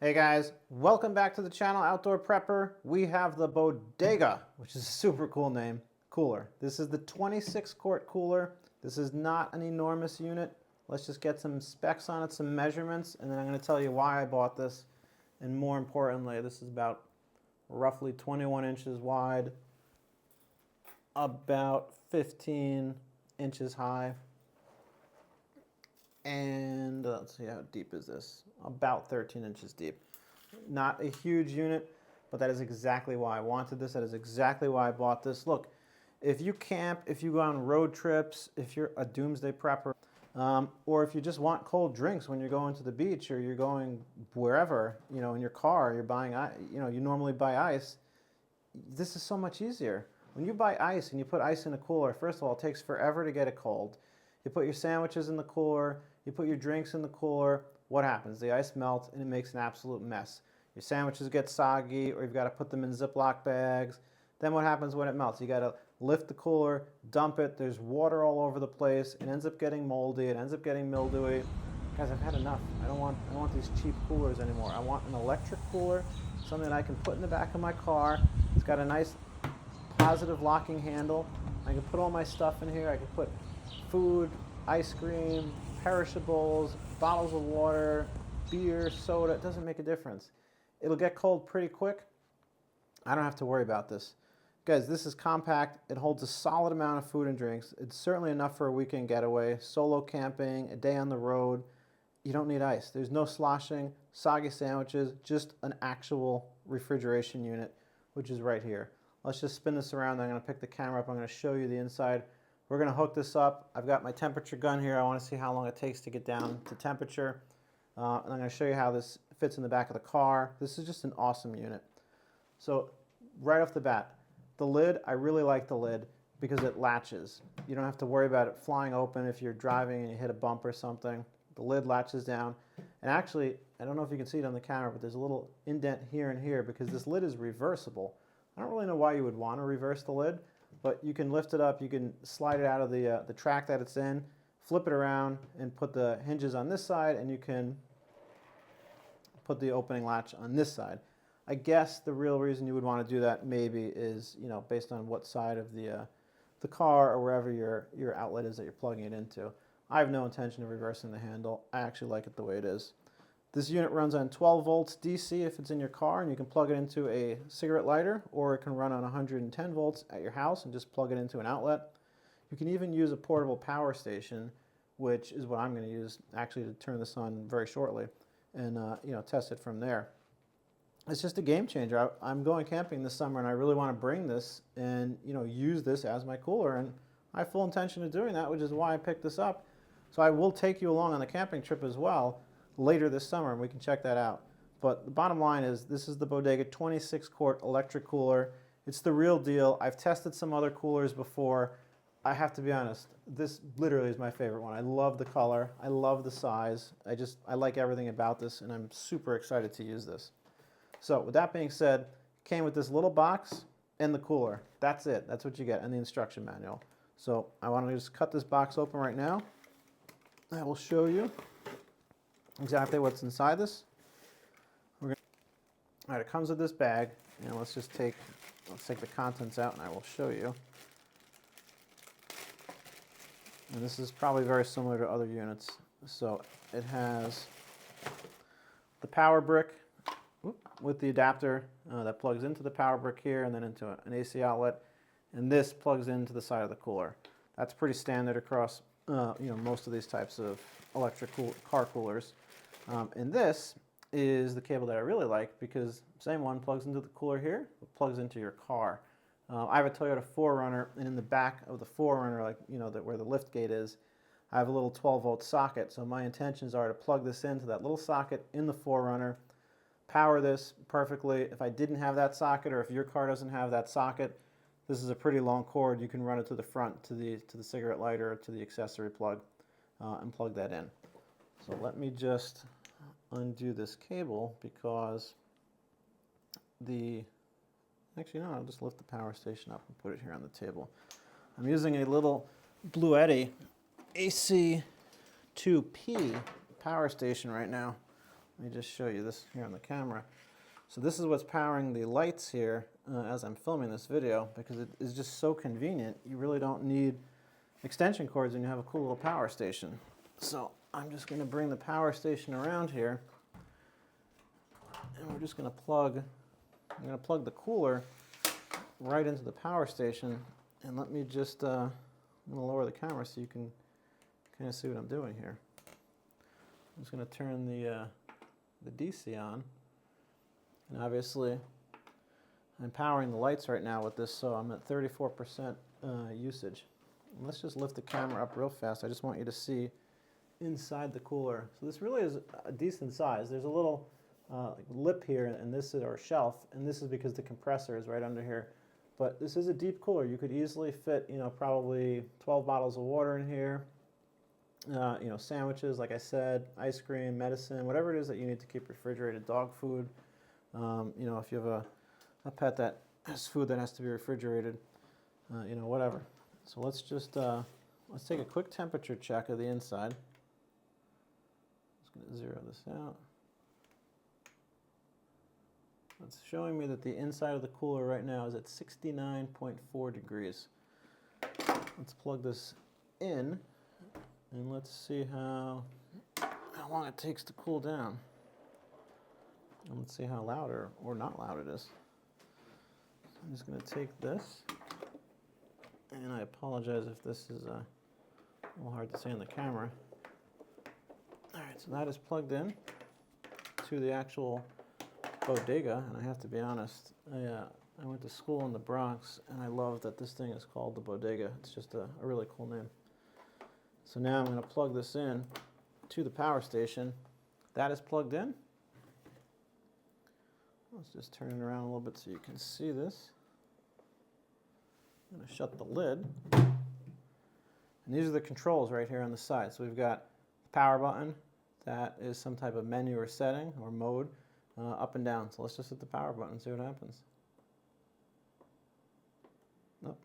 Hey guys, welcome back to the channel, Outdoor Prepper. We have the Bodega, which is a super cool name, cooler. This is the 26 quart cooler. This is not an enormous unit. Let's just get some specs on it, some measurements, and then I'm going to tell you why I bought this. And more importantly, this is about roughly 21 inches wide, about 15 inches high. And let's see, how deep is this? About 13 inches deep. Not a huge unit, but that is exactly why I wanted this. That is exactly why I bought this. Look, if you camp, if you go on road trips, if you're a doomsday prepper, or if you just want cold drinks when you're going to the beach or you're going wherever, in your car, you're buying, you normally buy ice, this is so much easier. When you buy ice and you put ice in a cooler, first of all, it takes forever to get it cold. You put your sandwiches in the cooler, you put your drinks in the cooler, what happens? The ice melts and it makes an absolute mess. Your sandwiches get soggy, or you've got to put them in Ziploc bags. Then what happens when it melts? You got to lift the cooler, dump it, there's water all over the place, it ends up getting moldy, it ends up getting mildewy. Guys, I've had enough. I don't want these cheap coolers anymore. I want an electric cooler, something that I can put in the back of my car. It's got a nice positive locking handle. I can put all my stuff in here. I can put food, ice cream, perishables, bottles of water, beer, soda. It doesn't make a difference. It'll get cold pretty quick. I don't have to worry about this. Guys, this is compact. It holds a solid amount of food and drinks. It's certainly enough for a weekend getaway, solo camping, a day on the road. You don't need ice. There's no sloshing, soggy sandwiches, just an actual refrigeration unit, which is right here. Let's just spin this around. I'm going to pick the camera up. I'm going to show you the inside. We're going to hook this up. I've got my temperature gun here. I want to see how long it takes to get down to temperature. And I'm going to show you how this fits in the back of the car. This is just an awesome unit. So right off the bat, the lid, I really like the lid because it latches. You don't have to worry about it flying open if you're driving and you hit a bump or something. The lid latches down. And actually, I don't know if you can see it on the camera, but there's a little indent here and here because this lid is reversible. I don't really know why you would want to reverse the lid, but you can lift it up, you can slide it out of the track that it's in, flip it around, and put the hinges on this side, and you can put the opening latch on this side. I guess the real reason you would want to do that maybe is, based on what side of the car or wherever your outlet is that you're plugging it into. I have no intention of reversing the handle. I actually like it the way it is. This unit runs on 12 volts DC if it's in your car, and you can plug it into a cigarette lighter, or it can run on 110 volts at your house and just plug it into an outlet. You can even use a portable power station, which is what I'm going to use actually to turn this on very shortly, and test it from there. It's just a game changer. I'm going camping this summer, and I really want to bring this and use this as my cooler, and I have full intention of doing that, which is why I picked this up. So I will take you along on the camping trip as well later this summer, and we can check that out. But the bottom line is, this is the Bodega 26 quart electric cooler. It's the real deal. I've tested some other coolers before. I have to be honest, this literally is my favorite one. I love the color, I love the size, I like everything about this, and I'm super excited to use this. So with that being said, it came with this little box and the cooler. That's it. That's what you get, and the instruction manual. So I want to just cut this box open right now. I will show you exactly what's inside this. All right, it comes with this bag, and let's take the contents out, and I will show you. And this is probably very similar to other units. So it has the power brick with the adapter that plugs into the power brick here, and then into an AC outlet, and this plugs into the side of the cooler. That's pretty standard across most of these types of electric car coolers. And this is the cable that I really like, because same one plugs into the cooler here, it plugs into your car. I have a Toyota 4Runner, and in the back of the 4Runner, where the lift gate is, I have a little 12-volt socket. So my intentions are to plug this into that little socket in the 4Runner, power this perfectly. If I didn't have that socket, or if your car doesn't have that socket, this is a pretty long cord. You can run it to the front, to the cigarette lighter, to the accessory plug, and plug that in. So let me just undo this cable, because actually no, I'll just lift the power station up and put it here on the table. I'm using a little Blue Eddy AC2P power station right now. Let me just show you this here on the camera. So this is what's powering the lights here as I'm filming this video, because it is just so convenient. You really don't need extension cords when you have a cool little power station. So I'm just going to bring the power station around here, and we're just going to plug, I'm going to plug the cooler right into the power station. And let me just, I'm going to lower the camera so you can kind of see what I'm doing here. I'm just going to turn the DC on. And obviously, I'm powering the lights right now with this, so I'm at 34% usage. And let's just lift the camera up real fast. I just want you to see inside the cooler. So this really is a decent size. There's a little like lip here, and this is our shelf, and this is because the compressor is right under here. But this is a deep cooler. You could easily fit, you know, probably 12 bottles of water in here. You know, sandwiches, like I said, ice cream, medicine, whatever it is that you need to keep refrigerated, dog food. You know, if you have a pet that has food that has to be refrigerated, you know, whatever. So let's just, let's take a quick temperature check of the inside. Just going to zero this out. It's showing me that the inside of the cooler right now is at 69.4 degrees. Let's plug this in, and let's see how long it takes to cool down. And let's see how loud or not loud it is. I'm just going to take this, and I apologize if this is a little hard to see on the camera. All right, so that is plugged in to the actual Bodega, and I have to be honest, I went to school in the Bronx, and I love that this thing is called the Bodega. It's just a really cool name. So now I'm going to plug this in to the power station. That is plugged in. Let's just turn it around a little bit so you can see this. I'm going to shut the lid. And these are the controls right here on the side. So we've got the power button. That is some type of menu or setting or mode, up and down. So let's just hit the power button and see what happens. Nope.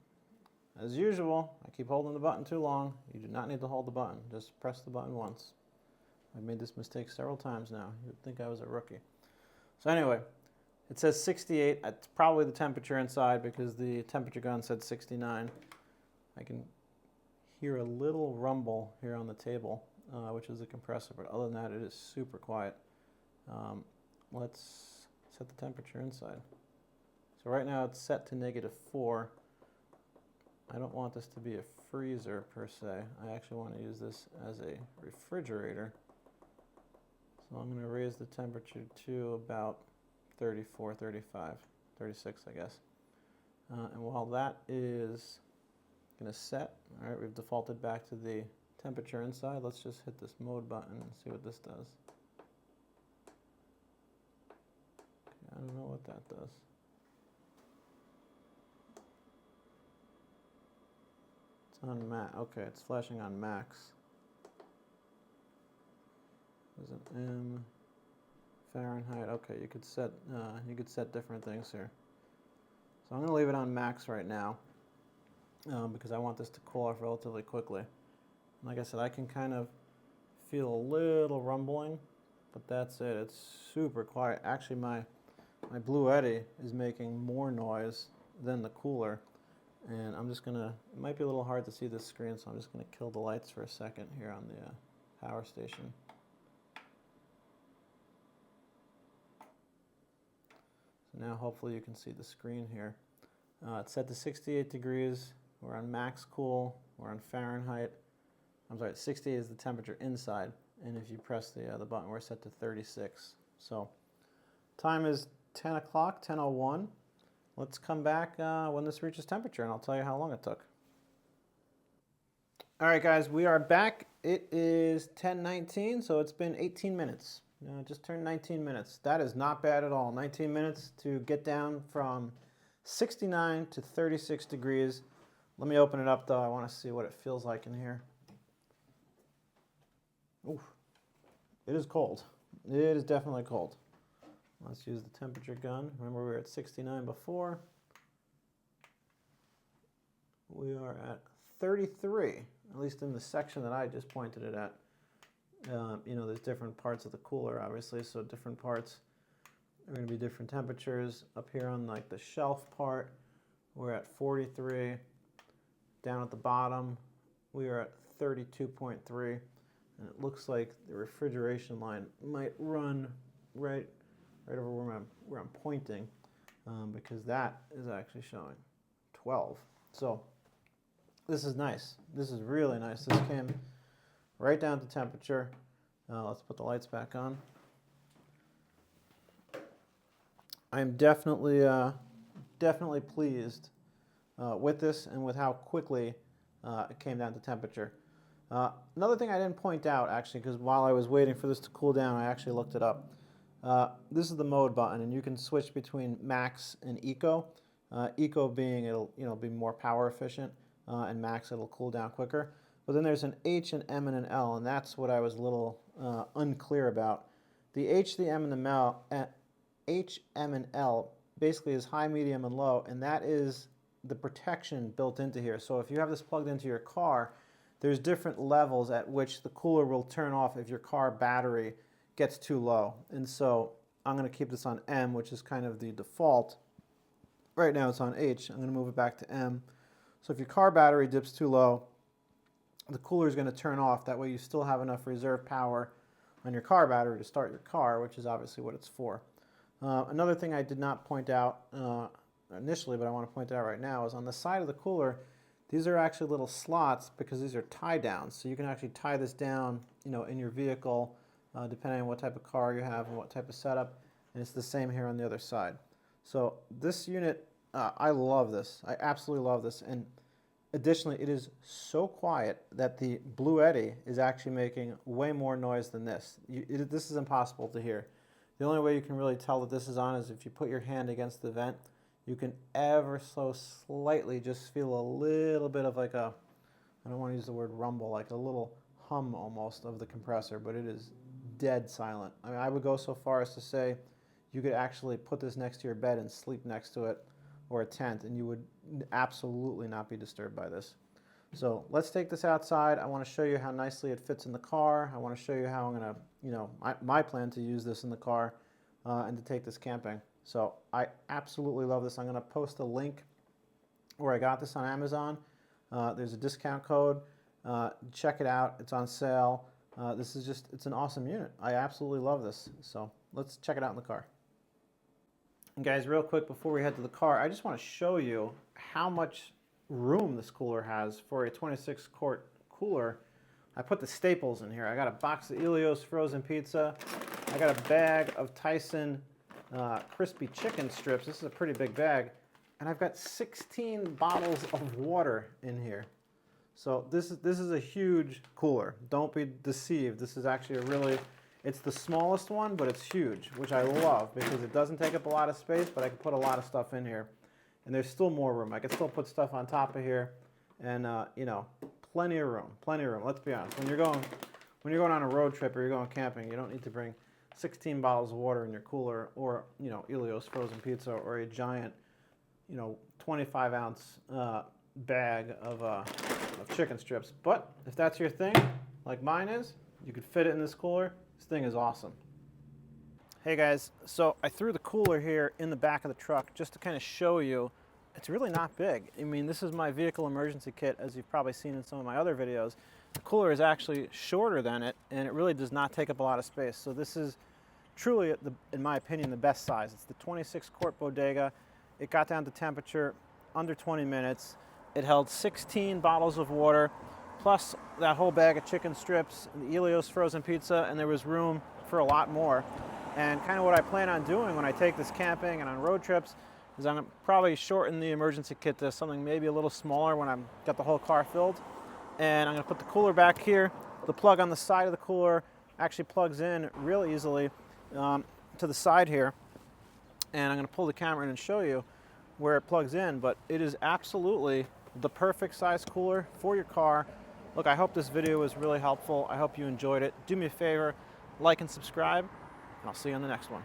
As usual, I keep holding the button too long. You do not need to hold the button. Just press the button once. I've made this mistake several times now. You'd think I was a rookie. So anyway, it says 68. It's probably the temperature inside because the temperature gun said 69. I can hear a little rumble here on the table, which is the compressor, but other than that, it is super quiet. Let's set the temperature inside. So right now it's set to -4. I don't want this to be a freezer per se. I actually want to use this as a refrigerator. So I'm going to raise the temperature to about 34, 35, 36, I guess. And while that is going to set, all right, we've defaulted back to the temperature inside. Let's just hit this mode button and see what this does. Okay, I don't know what that does. It's on max. Okay, it's flashing on max. There's an M. Fahrenheit. Okay, you could set different things here. So I'm going to leave it on max right now because I want this to cool off relatively quickly. Like I said, I can kind of feel a little rumbling, but that's it. It's super quiet. Actually, my Blue Eddy is making more noise than the cooler, and I'm just gonna. It might be a little hard to see this screen, so I'm just gonna kill the lights for a second here on the power station. Now hopefully you can see the screen here. It's set to 68 degrees. We're on max cool. We're on Fahrenheit. I'm sorry, 68 is the temperature inside. And if you press the button, we're set to 36. So time is 10 o'clock, 10:01. Let's come back when this reaches temperature, and I'll tell you how long it took. All right, guys, we are back. It is 10:19, so it's been 18 minutes. Just turned 19 minutes. That is not bad at all. 19 minutes to get down from 69 to 36 degrees. Let me open it up, though. I want to see what it feels like in here. Ooh, it is cold. It is definitely cold. Let's use the temperature gun. Remember, we were at 69 before. We are at 33, at least in the section that I just pointed it at. You know, there's different parts of the cooler, obviously, so different parts are going to be different temperatures. Up here on like the shelf part, we're at 43. Down at the bottom, we are at 32.3. And it looks like the refrigeration line might run right over where I'm pointing, because that is actually showing 12. So this is nice. This is really nice. This came right down to temperature. Let's put the lights back on. I am definitely pleased with this and with how quickly it came down to temperature. Another thing I didn't point out, actually, because while I was waiting for this to cool down, I actually looked it up. This is the mode button, and you can switch between max and eco. Eco being it'll be more power efficient, and max it'll cool down quicker. But then there's an H, an M, and an L, and that's what I was a little unclear about. The H, the M, and the L, H, M, and L basically is high, medium, and low, and that is the protection built into here. So if you have this plugged into your car, there's different levels at which the cooler will turn off if your car battery gets too low. And so I'm going to keep this on M, which is kind of the default. Right now it's on H. I'm going to move it back to M. So if your car battery dips too low, the cooler is going to turn off. That way you still have enough reserve power on your car battery to start your car, which is obviously what it's for. Another thing I did not point out initially, but I want to point out right now, is on the side of the cooler, these are actually little slots because these are tie downs. So you can actually tie this down, in your vehicle, depending on what type of car you have and what type of setup. And it's the same here on the other side. So this unit, I love this. I absolutely love this. And additionally, it is so quiet that the Blue Eddy is actually making way more noise than this. This is impossible to hear. The only way you can really tell that this is on is if you put your hand against the vent. You can ever so slightly just feel a little bit of like a, I don't want to use the word rumble, like a little hum almost of the compressor, but it is dead silent. I mean, I would go so far as to say you could actually put this next to your bed and sleep next to it, or a tent, and you would absolutely not be disturbed by this. So let's take this outside. I want to show you how nicely it fits in the car. I want to show you how I'm going to, my plan to use this in the car and to take this camping. So I absolutely love this. I'm going to post a link where I got this on Amazon. There's a discount code. Check it out. It's on sale. This is just, it's an awesome unit. I absolutely love this. So let's check it out in the car. And guys, real quick before we head to the car, I just want to show you how much room this cooler has for a 26-quart cooler. I put the staples in here. I got a box of Ilios frozen pizza. I got a bag of Tyson crispy chicken strips. This is a pretty big bag. And I've got 16 bottles of water in here. So this is a huge cooler. Don't be deceived. This is actually it's the smallest one, but it's huge, which I love because it doesn't take up a lot of space, but I can put a lot of stuff in here. And there's still more room. I can still put stuff on top of here, and plenty of room, plenty of room. Let's be honest. When you're going on a road trip or you're going camping, you don't need to bring 16 bottles of water in your cooler, or Ilios frozen pizza, or a giant 25-ounce bag of chicken strips. But if that's your thing, like mine is, you could fit it in this cooler. This thing is awesome. Hey guys, so I threw the cooler here in the back of the truck just to kind of show you it's really not big. I mean, this is my vehicle emergency kit, as you've probably seen in some of my other videos. The cooler is actually shorter than it, and it really does not take up a lot of space. So this is truly, in my opinion, the best size. It's the 26-quart Bodega. It got down to temperature under 20 minutes. It held 16 bottles of water, plus that whole bag of chicken strips, the Ilios frozen pizza, and there was room for a lot more. And kind of what I plan on doing when I take this camping and on road trips is I'm going to probably shorten the emergency kit to something maybe a little smaller when I've got the whole car filled. And I'm going to put the cooler back here. The plug on the side of the cooler actually plugs in real easily to the side here. And I'm going to pull the camera in and show you where it plugs in. But it is absolutely the perfect size cooler for your car. Look, I hope this video was really helpful. I hope you enjoyed it. Do me a favor, like and subscribe, and I'll see you on the next one.